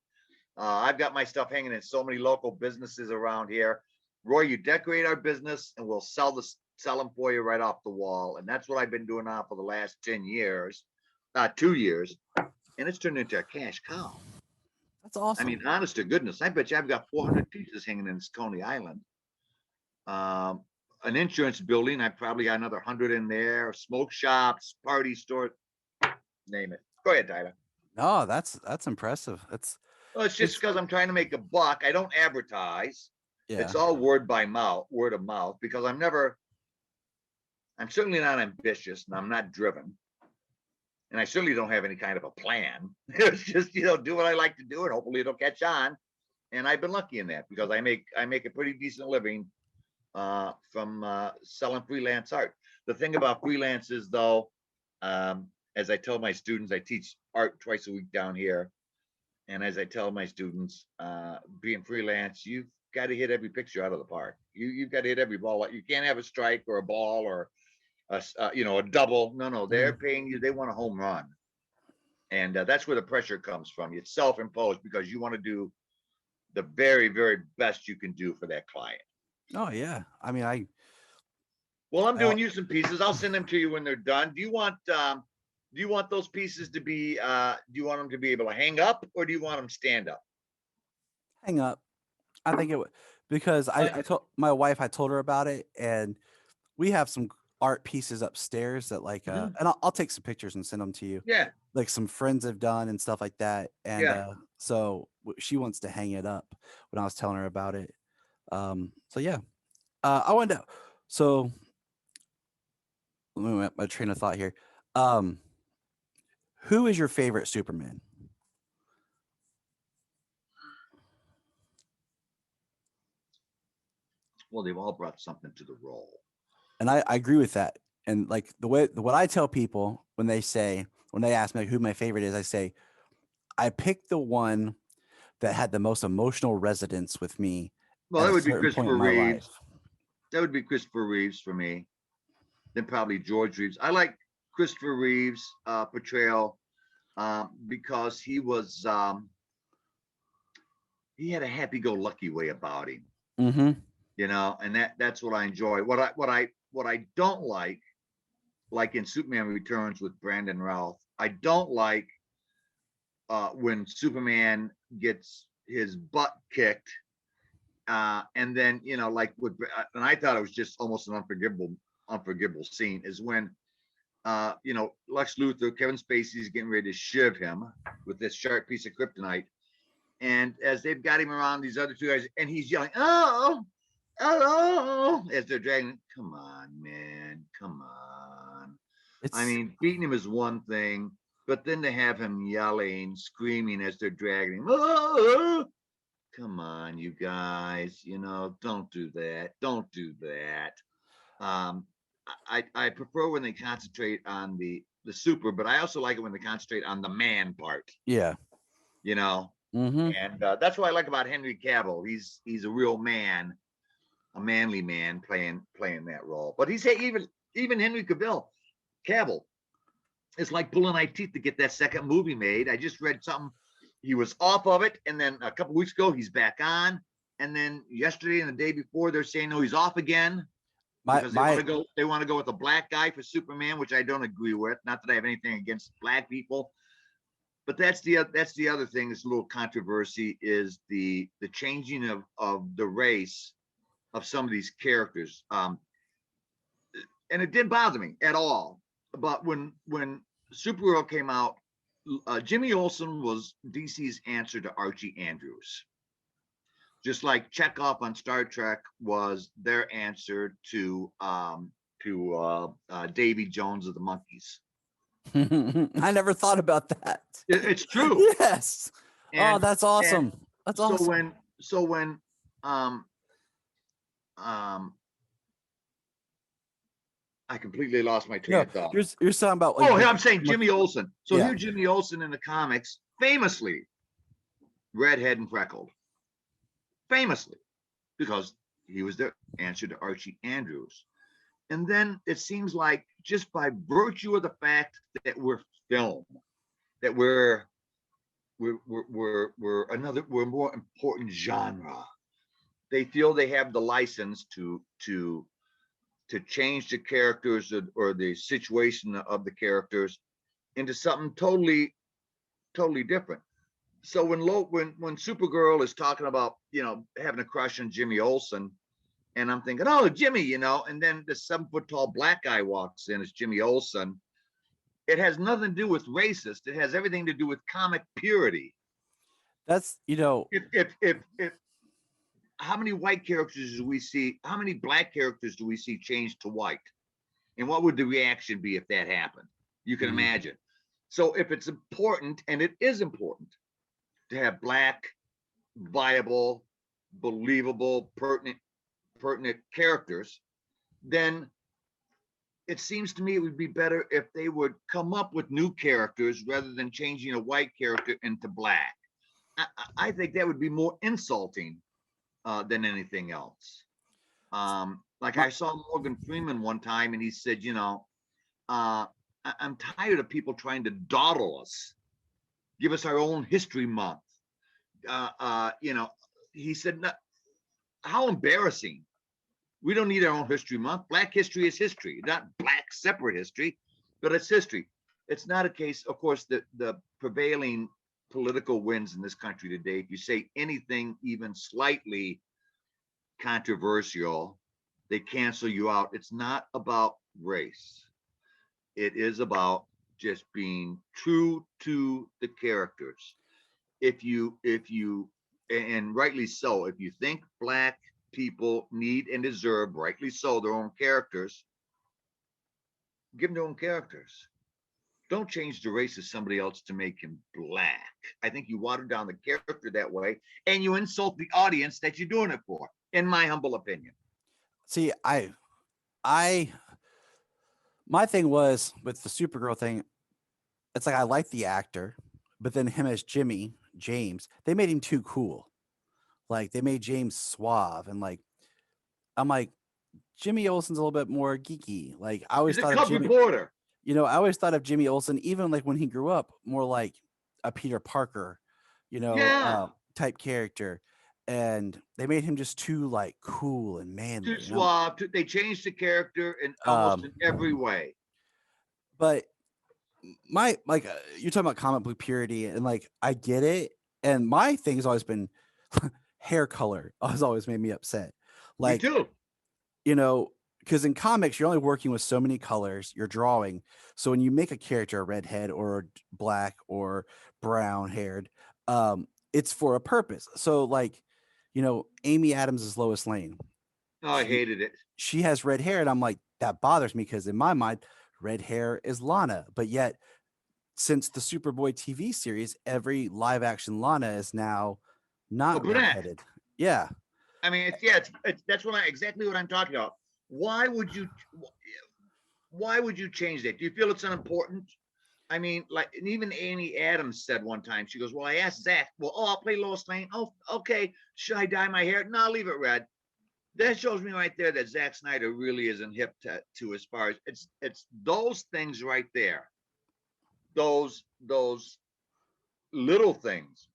I've got my stuff hanging in so many local businesses around here. Roy, you decorate our business and we'll sell them for you right off the wall. And that's what I've been doing now for the last 10 years, 2 years, and it's turned into a cash cow. That's awesome. I mean, honest to goodness, I bet you I've got 400 pieces hanging in this Coney Island. An insurance building, I probably got another 100 in there. Smoke shops, party stores, name it. Go ahead, Tyler. No, that's impressive. Well, it's just because I'm trying to make a buck. I don't advertise. Yeah. It's all word of mouth, because I'm certainly not ambitious, and I'm not driven. And I certainly don't have any kind of a plan. It's just, do what I like to do, and hopefully it'll catch on. And I've been lucky in that, because I make a pretty decent living from selling freelance art. The thing about freelance is, though, as I tell my students, I teach art twice a week down here. And as I tell my students, being freelance, you've got to hit every picture out of the park. You've got to hit every ball. You can't have a strike or a ball or a double. No, they're paying you. They want a home run, and that's where the pressure comes from. It's self-imposed, because you want to do the very, very best you can do for that client. Oh yeah, I mean, I'm doing you some pieces. I'll send them to you when they're done. Do you want those pieces to be? Do you want them to be able to hang up, or do you want them stand up? Hang up. I think it would, because I told my wife, I told her about it, and we have some art pieces upstairs that and I'll take some pictures and send them to you. Yeah. Like some friends have done and stuff like that. And so she wants to hang it up when I was telling her about it. So yeah, I wanted to, so let me get my train of thought here. Who is your favorite Superman? Well, they've all brought something to the role. And I agree with that. And like what I tell people when they ask me who my favorite is, I say, I picked the one that had the most emotional resonance with me. Well, that would be Christopher Reeves. That would be Christopher Reeves for me. Then probably George Reeves. I like Christopher Reeves' portrayal because he had a happy-go-lucky way about him. Mm-hmm. and that's what I enjoy. What I don't like in Superman Returns with Brandon Routh, I don't like when Superman gets his butt kicked, and then like and I thought it was just almost an unforgivable scene is when Lex Luthor, Kevin Spacey's getting ready to shiv him with this sharp piece of kryptonite, and as they've got him around these other two guys, and he's yelling, "Oh, oh," as they're dragging. Come on, man, come on. I mean, beating him is one thing, but then to have him yelling, screaming as they're dragging him, "Oh, come on, you guys, don't do that. Don't do that." I prefer when they concentrate on the super, but I also like it when they concentrate on the man part. Yeah. And that's what I like about Henry Cavill. He's a real man, a manly man playing that role. But he's even Henry Cavill, it's like pulling eye teeth to get that second movie made. I just read something. He was off of it, and then a couple weeks ago he's back on, and then yesterday and the day before they're saying no, he's off again. Because they want to go with a black guy for Superman, which I don't agree with. Not that I have anything against black people, but that's the other thing. This little controversy is the changing of the race of some of these characters. And it didn't bother me at all. But when Supergirl came out, Jimmy Olsen was DC's answer to Archie Andrews. Just like Chekhov on Star Trek was their answer to Davy Jones of the Monkees. I never thought about that. It's true. Yes. Oh, that's awesome. That's awesome. So when I completely lost my train of thought. You're talking about. I'm saying Jimmy Olsen. So here, Jimmy Olsen in the comics, famously redhead and freckled. Famously, because he was the answer to Archie Andrews. And then it seems like just by virtue of the fact that we're film, that we're a more important genre, they feel they have the license to change the characters or the situation of the characters into something totally different. So when Supergirl is talking about having a crush on Jimmy Olsen, and I'm thinking, oh, Jimmy, and then the 7-foot-tall black guy walks in as Jimmy Olsen, it has nothing to do with racist. It has everything to do with comic purity. That's if how many white characters do we see? How many black characters do we see changed to white? And what would the reaction be if that happened? You can imagine. So if it's important, and it is important, to have black, viable, believable, pertinent characters, then it seems to me it would be better if they would come up with new characters rather than changing a white character into black. I think that would be more insulting than anything else. Like I saw Morgan Freeman one time, and he said, I'm tired of people trying to dawdle us. Give us our own history month. He said, how embarrassing. We don't need our own history month. Black history is history, not black separate history, but it's history. It's not a case, of course, that the prevailing political winds in this country today, if you say anything even slightly controversial, they cancel you out. It's not about race. It is about just being true to the characters. If you, and rightly so, if you think black people need and deserve, rightly so, their own characters, give them their own characters. Don't change the race of somebody else to make him black. I think you water down the character that way, and you insult the audience that you're doing it for, in my humble opinion. See, my thing was with the Supergirl thing, it's like I like the actor, but then him as James, they made him too cool. Like they made James suave, and I'm like, Jimmy Olsen's a little bit more geeky. Like I always thought of Jimmy reporter. I always thought of Jimmy Olsen, even like when he grew up, more like a Peter Parker, type character. and they made him just too like cool and manly. Too suave. They changed the character in almost in every way. But my you're talking about comic book purity, and like I get it. And my thing has always been hair color. Has always made me upset. Like, Me too. you know, because in comics you're only working with so many colors. You're drawing, so when you make a character a redhead or black or brown haired, it's for a purpose. So like, Amy Adams is Lois Lane. Oh, I hated it. She has red hair, and I'm like, that bothers me because in my mind, red hair is Lana. But yet, since the Superboy TV series, every live action Lana is now not redheaded. Yeah. I mean, that's exactly what I'm talking about. Why would you change that? Do you feel it's unimportant? I mean, like, and even Amy Adams said one time, she goes, well, I asked Zach, I'll play Lois Lane. Oh, okay. Should I dye my hair? No, I'll leave it red. That shows me right there that Zack Snyder really isn't hip to as far as it's those things right there. Those little things.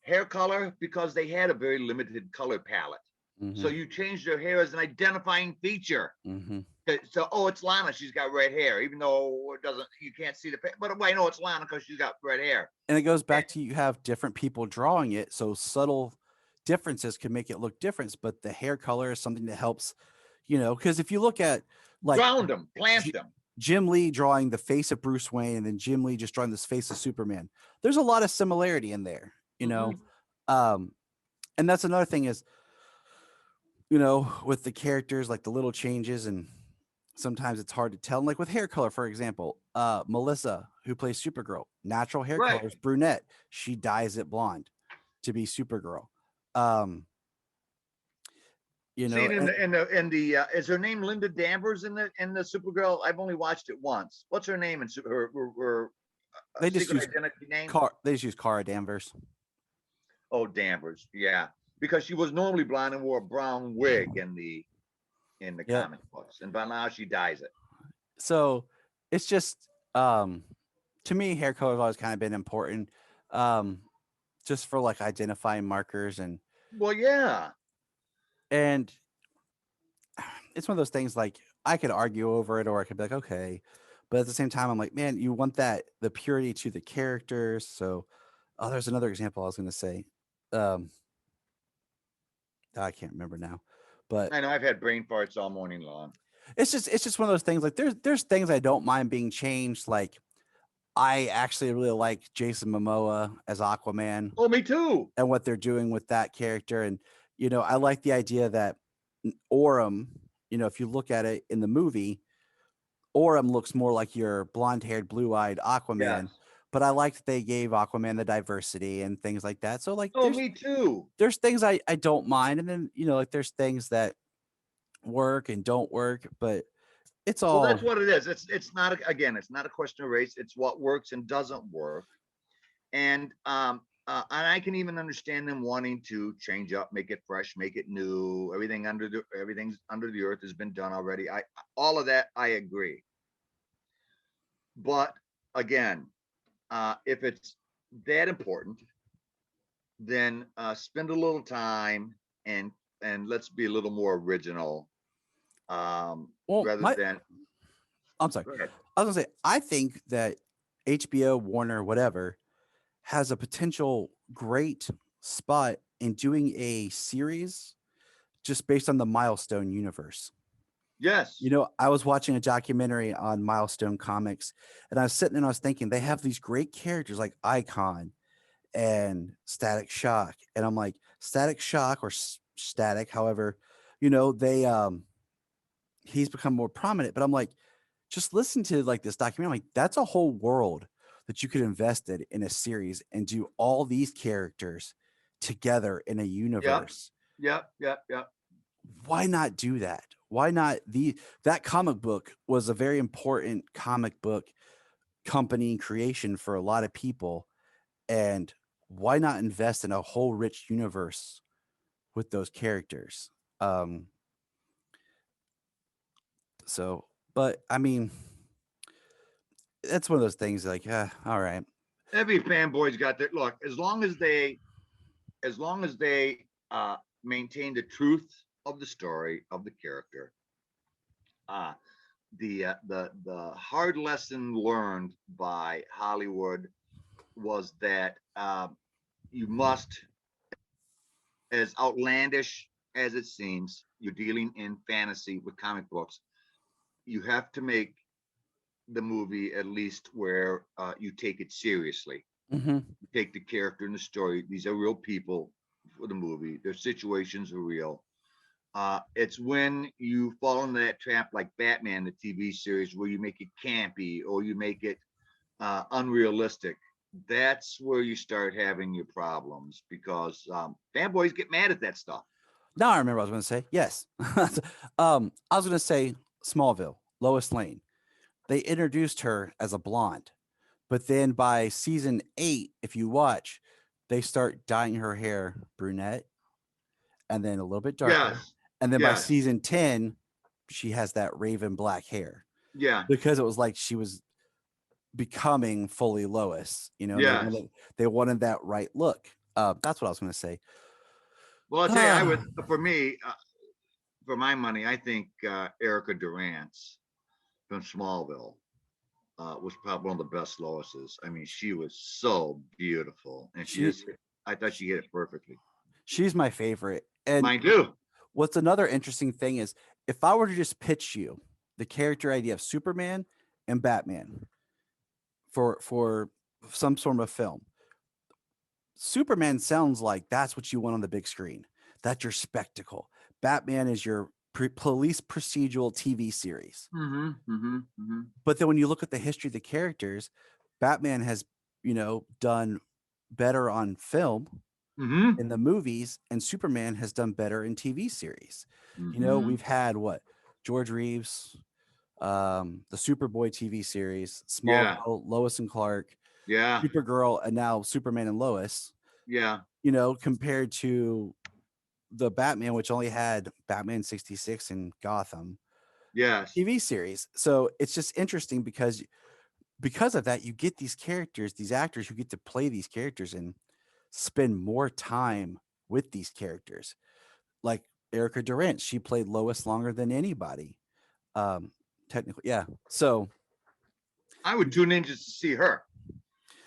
Hair color, because they had a very limited color palette. Mm-hmm. So you changed their hair as an identifying feature. Mm-hmm. So, it's Lana. She's got red hair, even though you can't see the face. But I know it's Lana because she's got red hair. And it goes back to you have different people drawing it. So subtle differences can make it look different. But the hair color is something that helps, because if you look at like ground them, plant them. Jim Lee drawing the face of Bruce Wayne and then Jim Lee just drawing this face of Superman. There's a lot of similarity in there, and that's another thing is, with the characters, like the little changes, and sometimes it's hard to tell. And like with hair color, for example, Melissa, who plays Supergirl, natural hair color is brunette. She dyes it blonde to be Supergirl. See, is her name Linda Danvers in the Supergirl? I've only watched it once. What's her name in her they just use identity name? They just use Kara Danvers. Oh, Danvers, yeah, because she was normally blonde and wore a brown wig in the comic books, and by now she dyes it. So it's just to me, hair color has always kind of been important, just for like identifying markers and. Well, yeah. And it's one of those things like I could argue over it or I could be like, okay. But at the same time, I'm like, man, you want the purity to the characters. So, there's another example I was going to say. I can't remember now, but I know I've had brain farts all morning long. It's just one of those things. Like there's things I don't mind being changed. Like I actually really like Jason Momoa as Aquaman. Oh, me too. And what they're doing with that character. And, I like the idea that Orem, if you look at it in the movie, Orem looks more like your blonde-haired, blue-eyed Aquaman. Yes. But I like that they gave Aquaman the diversity and things like that. So like, me too. There's things I don't mind. And then, like there's things that work and don't work, but it's all. Well, that's what it is. It's not a question of race. It's what works and doesn't work. And I can even understand them wanting to change up, make it fresh, make it new. Everything's under the earth has been done already. All of that I agree. But again, if it's that important, then spend a little time and let's be a little more original. I'm sorry. I was gonna say, I think that HBO, Warner, whatever, has a potential great spot in doing a series just based on the Milestone universe. Yes. I was watching a documentary on Milestone Comics, and I was sitting there and I was thinking they have these great characters like Icon and Static Shock. And I'm like, Static Shock or Static, however, they he's become more prominent. But I'm like, just listen to like this documentary. I'm like, that's a whole world that you could invest in a series and do all these characters together in a universe. Yep. Why not do that? Why not that comic book was a very important comic book company creation for a lot of people. And why not invest in a whole rich universe with those characters? But I mean, that's one of those things like, all right. Every fanboy's got their look. As long as they maintain the truth of the story of the character. Uh, the hard lesson learned by Hollywood was that you must, as outlandish as it seems, you're dealing in fantasy with comic books. You have to make the movie at least where you take it seriously. Mm-hmm. You take the character and the story. These are real people for the movie. Their situations are real. It's when you fall into that trap, like Batman, the TV series, where you make it campy or you make it unrealistic. That's where you start having your problems because fanboys get mad at that stuff. Now I remember what I was going to say. Yes. I was going to say Smallville, Lois Lane. They introduced her as a blonde, but then by season 8, if you watch, they start dyeing her hair brunette and then a little bit darker. Yes. And then by Yes. season 10, she has that raven black hair Yeah. because it was like she was becoming fully Lois, you know, Yes. they wanted that right look. That's what I was going to say. Well, I'll tell you, I would, for me, for my money, I think Erica Durance from Smallville was probably one of the best Loises. I mean, she was so beautiful, and I thought she hit it perfectly. She's my favorite. And mine too. What's another interesting thing is if I were to just pitch you the character idea of Superman and Batman for some sort of film, Superman sounds like that's what you want on the big screen. That's your spectacle. Batman is your police procedural TV series. Mm-hmm, mm-hmm, mm-hmm. But then when you look at the history of the characters, Batman has, done better on film in the movies, and Superman has done better in TV series. Mm-hmm. We've had George Reeves, the Superboy TV series, Smallville, Lois and Clark, Supergirl, and now Superman and Lois. Yeah. Compared to the Batman, which only had Batman 66 and Gotham. Yes. TV series. So it's just interesting because of that, you get these characters, these actors who get to play these characters and spend more time with these characters. Like Erica Durant, she played Lois longer than anybody. Technically, yeah. So I would tune in just to see her.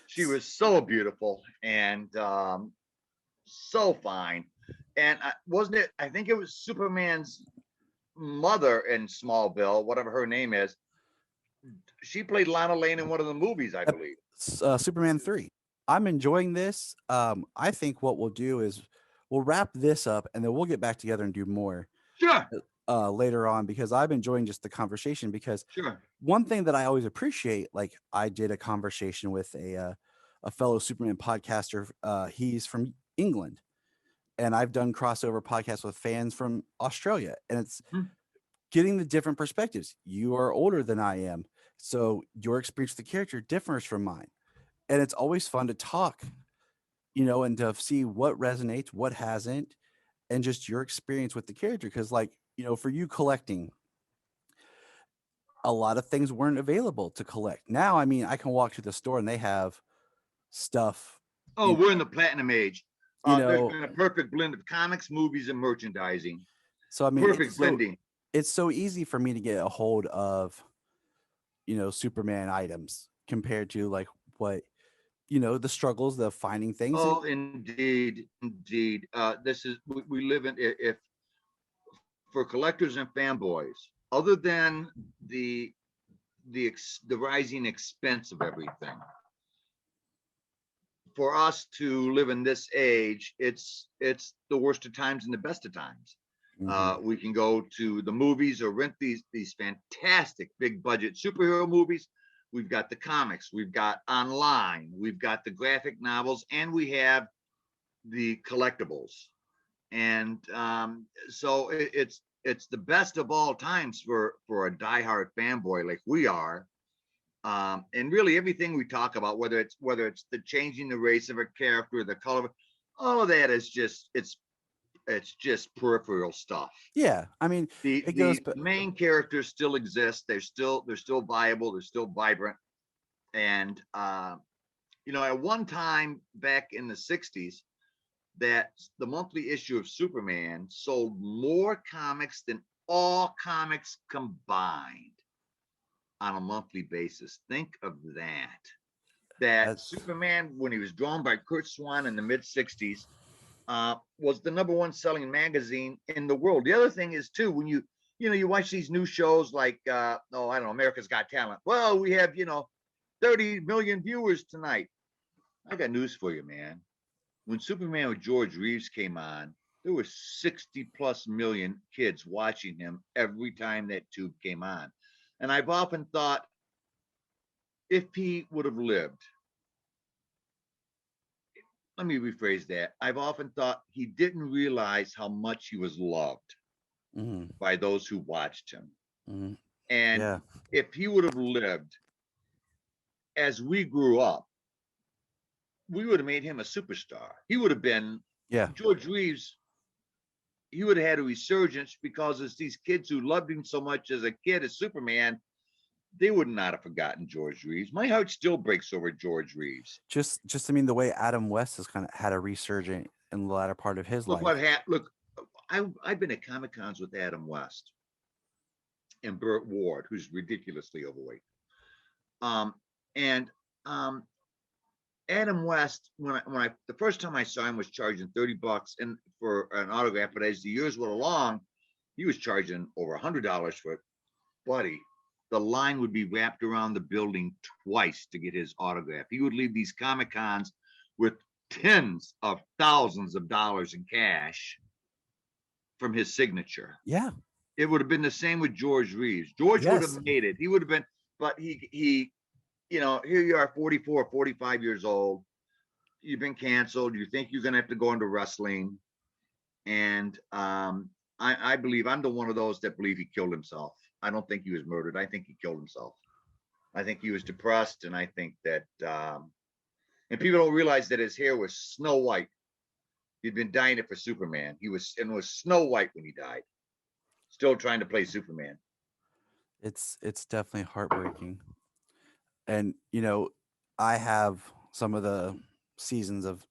She was so beautiful and so fine. And wasn't it? I think it was Superman's mother in Smallville, whatever her name is. She played Lana Lane in one of the movies, I believe. Superman 3. I'm enjoying this. I think what we'll do is we'll wrap this up and then we'll get back together and do more. Sure. Later on, because I'm enjoying just the conversation. Because one thing that I always appreciate, like I did a conversation with a fellow Superman podcaster. He's from England, and I've done crossover podcasts with fans from Australia, and it's getting the different perspectives. You are older than I am, so your experience with the character differs from mine, and it's always fun to talk, and to see what resonates, what hasn't, and just your experience with the character. Because, for you collecting, a lot of things weren't available to collect. Now, I mean, I can walk to the store and they have stuff. Oh, we're in the platinum age. There's been a perfect blend of comics, movies, and merchandising. So, I mean, perfect blending. It's so easy for me to get a hold of, Superman items compared to what, the struggles of finding things. Oh, indeed. This is, we live in, if for collectors and fanboys, other than the rising expense of everything, for us to live in this age, it's the worst of times and the best of times. We can go to the movies or rent these fantastic big budget superhero movies. We've got the comics, we've got online, we've got the graphic novels, and we have the collectibles. And so it's the best of all times for a diehard fanboy like we are. And really everything we talk about, whether it's the changing the race of a character, the color, all of that is just it's just peripheral stuff. Yeah, I mean, the main characters still exist. They're still viable. They're still vibrant. And at one time back in the '60s, that the monthly issue of Superman sold more comics than all comics combined on a monthly basis. Think of that. That Superman, when he was drawn by Kurt Swan in the mid 60s, was the #1 selling magazine in the world. The other thing is too, when you watch these new shows like I don't know, America's Got Talent. Well, we have 30 million viewers tonight. I got news for you, man. When Superman with George Reeves came on, there were 60+ million kids watching him every time that tube came on. And I've often thought, if he would have lived, let me rephrase that. I've often thought he didn't realize how much he was loved by those who watched him. And if he would have lived as we grew up, we would have made him a superstar. He would have been, George Reeves, he would have had a resurgence because it's these kids who loved him so much as a kid, as Superman, they would not have forgotten George Reeves. My heart still breaks over George Reeves. Just I mean, the way Adam West has kind of had a resurgence in the latter part of his life. Look, I've been at Comic Cons with Adam West and Burt Ward, who's ridiculously overweight. Adam West, when I the first time I saw him, was charging $30 and for an autograph, but as the years went along, he was charging over $100 for it. Buddy, the line would be wrapped around the building twice to get his autograph. He would leave these Comic Cons with tens of thousands of dollars in cash from his signature. Yeah. It would have been the same with George Reeves. George would have made it. He would have been, but he here you are, 44, 45 years old. You've been canceled. You think you're going to have to go into wrestling. And I believe I'm the one of those that believe he killed himself. I don't think he was murdered. I think he killed himself. I think he was depressed. And I think that, and people don't realize that his hair was snow white. He'd been dyeing it for Superman. It was snow white when he died. Still trying to play Superman. It's definitely heartbreaking. And, I have some of the seasons of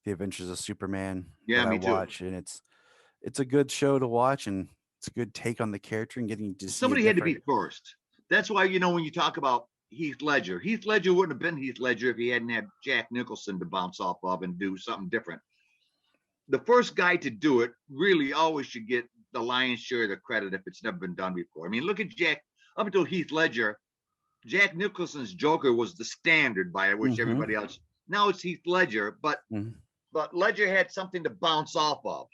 The Adventures of Superman that I watch, and it's a good show to watch, and it's a good take on the character and getting to see somebody had to be first. That's why, when you talk about Heath Ledger wouldn't have been Heath Ledger if he hadn't had Jack Nicholson to bounce off of and do something different. The first guy to do it really always should get the lion's share of the credit if it's never been done before. I mean, look at Jack. Up until Heath Ledger, Jack Nicholson's Joker was the standard by which everybody else. Now it's Heath Ledger, but Ledger had something to bounce off of,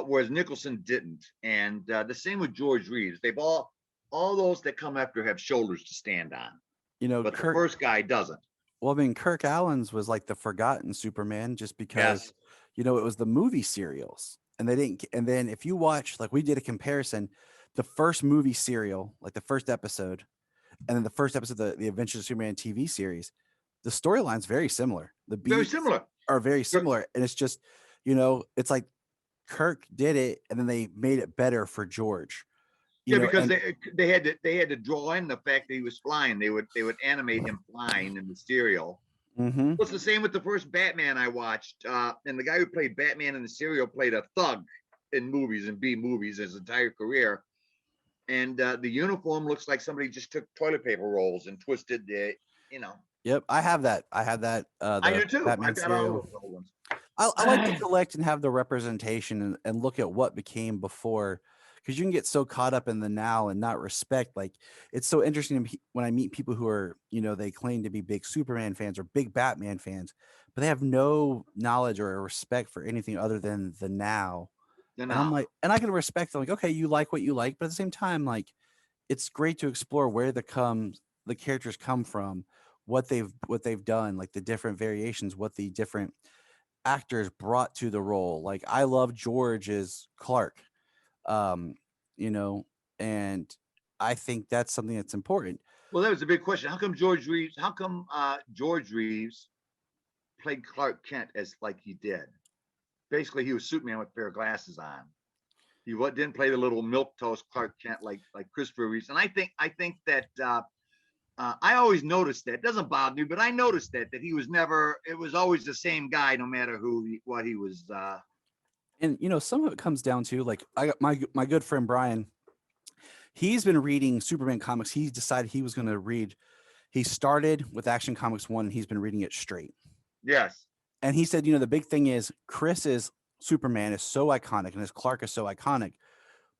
whereas Nicholson didn't. And the same with George Reeves. They've all those that come after have shoulders to stand on. But the first guy doesn't. Well, I mean, Kirk Allen's was like the forgotten Superman, just because it was the movie serials, and they didn't. And then if you watch, like we did a comparison, the first movie serial, like the first episode, and then the first episode of the Adventures of Superman TV series, the storyline's very similar. The beats are very similar, and it's just, it's like Kirk did it, and then they made it better for George. Because they had to draw in the fact that he was flying. They would animate him flying in the serial. It's the same with the first Batman I watched, and the guy who played Batman in the serial played a thug in movies and B movies his entire career. And the uniform looks like somebody just took toilet paper rolls and twisted the, Yep, I have that. I do too. Batman serial. I like to collect and have the representation and look at what became before, because you can get so caught up in the now and not respect. Like, it's so interesting when I meet people who are, they claim to be big Superman fans or big Batman fans, but they have no knowledge or respect for anything other than the now. And I'm like, and I can respect them. Like, okay, you like what you like, but at the same time, like, it's great to explore where the characters come from, what they've done, like the different variations, what the different actors brought to the role. Like, I love George as Clark, and I think that's something that's important. Well, that was a big question. How come George Reeves played Clark Kent as like he did? Basically, he was Superman with a pair of glasses on. He didn't play the little milquetoast Clark Kent like Christopher Reeves. And I think that I always noticed that. It doesn't bother me, but I noticed that he was never. It was always the same guy, no matter what he was. And some of it comes down to, like, I got my good friend Brian. He's been reading Superman comics. He decided he was going to read. He started with Action Comics 1, and he's been reading it straight. Yes. And he said, the big thing is Chris's Superman is so iconic and his Clark is so iconic.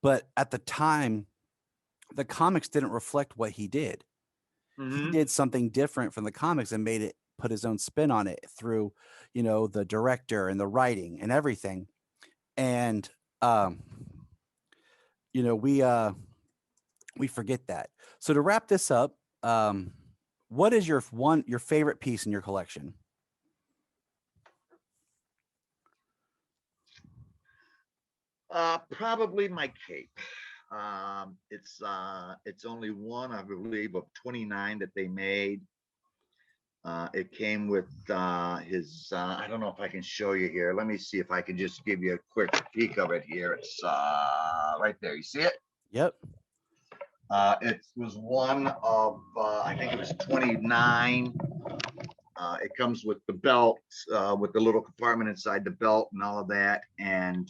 But at the time, the comics didn't reflect what he did. Mm-hmm. He did something different from the comics and put his own spin on it through, the director and the writing and everything. And, we forget that. So to wrap this up, what is your favorite piece in your collection? Probably my cape. It's only one, I believe, of 29 that they made. It came with his. I don't know if I can show you here. Let me see if I can just give you a quick peek of it here. It's right there. You see it? Yep. It was one of, I think it was 29. It comes with the belt, with the little compartment inside the belt and all of that. And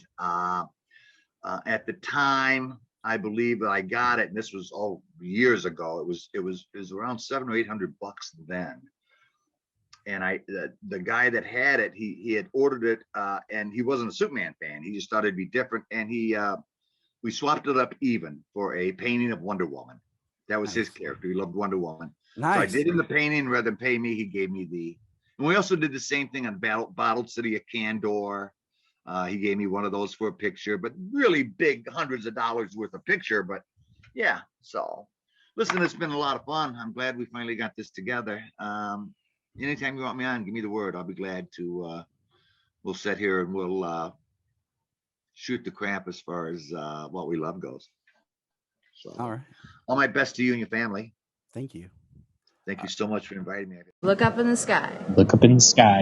at the time, I believe that I got it, and this was all years ago. It was around $700 or $800 then. And the guy that had it, he had ordered it, and he wasn't a Superman fan. He just thought it'd be different, and we swapped it up even for a painting of Wonder Woman. That was his character. He loved Wonder Woman. Nice. So I did him the painting. Rather than pay me, he gave me the. And we also did the same thing on Bottled City of Candor. He gave me one of those for a picture, but really big, hundreds of dollars worth of picture. But yeah, so listen, it's been a lot of fun. I'm glad we finally got this together. Anytime you want me on, give me the word. I'll be glad to. We'll sit here and we'll shoot the crap as far as what we love goes. So, all right. All my best to you and your family. Thank you. Thank you so much for inviting me. Look up in the sky. Look up in the sky.